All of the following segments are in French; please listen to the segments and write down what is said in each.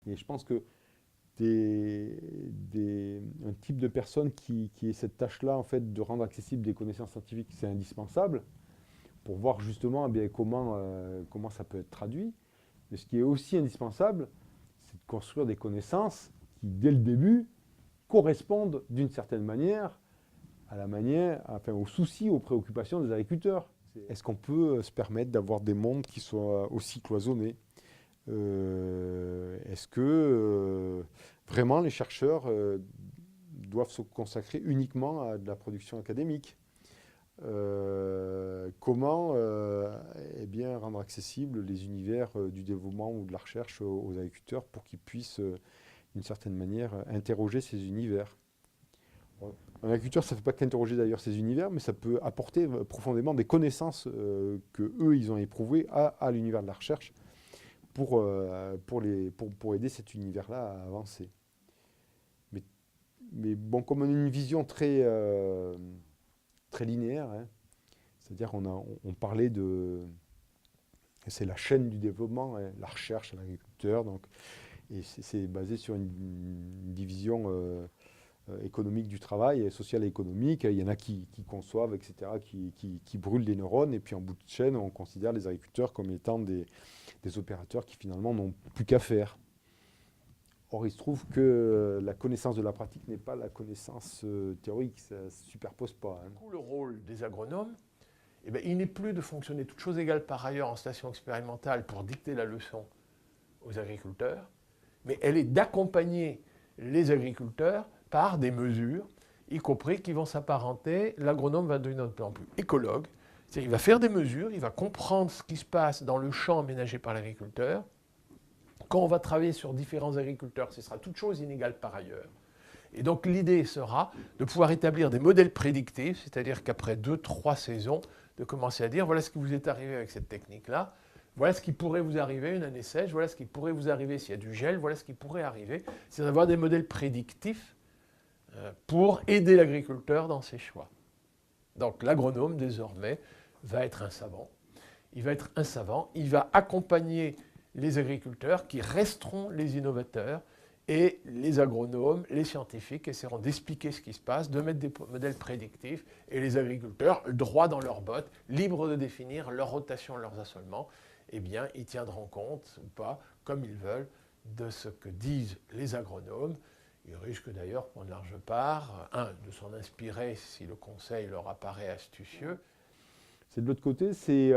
Et je pense que un type de personne qui ait cette tâche-là, en fait, de rendre accessible des connaissances scientifiques, c'est indispensable pour voir justement eh bien, comment ça peut être traduit. Mais ce qui est aussi indispensable, c'est de construire des connaissances qui, dès le début, correspondent d'une certaine manière à la manière, enfin, aux soucis, aux préoccupations des agriculteurs. Est-ce qu'on peut se permettre d'avoir des mondes qui soient aussi cloisonnés? Est-ce que vraiment les chercheurs doivent se consacrer uniquement à de la production académique? Comment eh bien, rendre accessibles les univers du développement ou de la recherche aux agriculteurs pour qu'ils puissent, d'une certaine manière, interroger ces univers? Un agriculteur, ça ne fait pas qu'interroger d'ailleurs ces univers, mais ça peut apporter profondément des connaissances que eux ils ont éprouvées à l'univers de la recherche pour aider cet univers-là à avancer. Mais, mais bon, comme on a une vision très linéaire, hein, c'est-à-dire on parlait de... C'est la chaîne du développement, hein, la recherche, l'agriculteur, donc, et c'est basé sur une division économique du travail, et sociale et économique. Il y en a qui conçoivent, etc., qui brûlent des neurones, et puis en bout de chaîne, on considère les agriculteurs comme étant des opérateurs qui finalement n'ont plus qu'à faire. Or, il se trouve que la connaissance de la pratique n'est pas la connaissance théorique, ça ne se superpose pas. Hein. Le rôle des agronomes, eh bien, il n'est plus de fonctionner toutes choses égales par ailleurs en station expérimentale pour dicter la leçon aux agriculteurs, mais elle est d'accompagner les agriculteurs par des mesures, y compris qui vont s'apparenter. L'agronome va devenir de plus en plus écologue, c'est-à-dire il va faire des mesures, il va comprendre ce qui se passe dans le champ aménagé par l'agriculteur. Quand on va travailler sur différents agriculteurs, ce sera toute chose inégale par ailleurs. Et donc l'idée sera de pouvoir établir des modèles prédictifs, c'est-à-dire qu'après 2-3 saisons, de commencer à dire voilà ce qui vous est arrivé avec cette technique-là, voilà ce qui pourrait vous arriver une année sèche, voilà ce qui pourrait vous arriver s'il y a du gel, voilà ce qui pourrait arriver. C'est d'avoir des modèles prédictifs pour aider l'agriculteur dans ses choix. Donc l'agronome, désormais, va être un savant. Il va être un savant, il va accompagner les agriculteurs qui resteront les innovateurs, et les agronomes, les scientifiques essaieront d'expliquer ce qui se passe, de mettre des modèles prédictifs, et les agriculteurs, droits dans leurs bottes, libres de définir leur rotation, leurs assolements, eh bien, ils tiendront compte ou pas, comme ils veulent, de ce que disent les agronomes. Ils risquent d'ailleurs, pour une large part, de s'en inspirer si le conseil leur apparaît astucieux. C'est de l'autre côté, c'est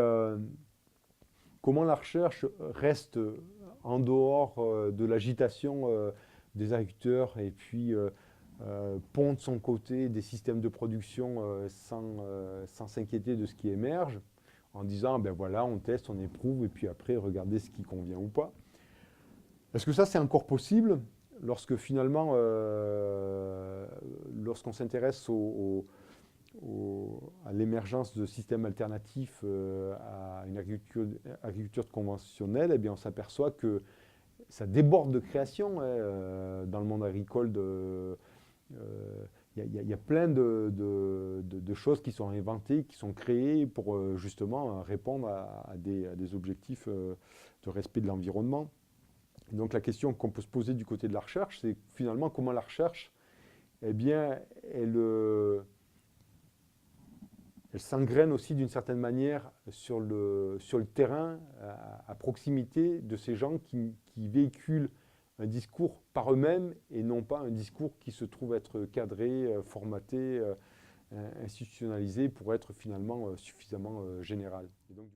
comment la recherche reste en dehors de l'agitation des agriculteurs et puis pond de son côté des systèmes de production sans s'inquiéter de ce qui émerge, en disant ben voilà, on teste, on éprouve et puis après regardez ce qui convient ou pas. Est-ce que ça c'est encore possible lorsque finalement, lorsqu'on s'intéresse à l'émergence de systèmes alternatifs à une agriculture conventionnelle, eh bien on s'aperçoit que ça déborde de création hein, dans le monde agricole. Il y a plein de choses qui sont inventées, qui sont créées pour justement répondre à des objectifs de respect de l'environnement. Donc la question qu'on peut se poser du côté de la recherche, c'est finalement comment la recherche, eh bien, elle s'engraine aussi d'une certaine manière sur le terrain, à proximité de ces gens qui véhiculent un discours par eux-mêmes et non pas un discours qui se trouve être cadré, formaté, institutionnalisé pour être finalement suffisamment général. Et donc,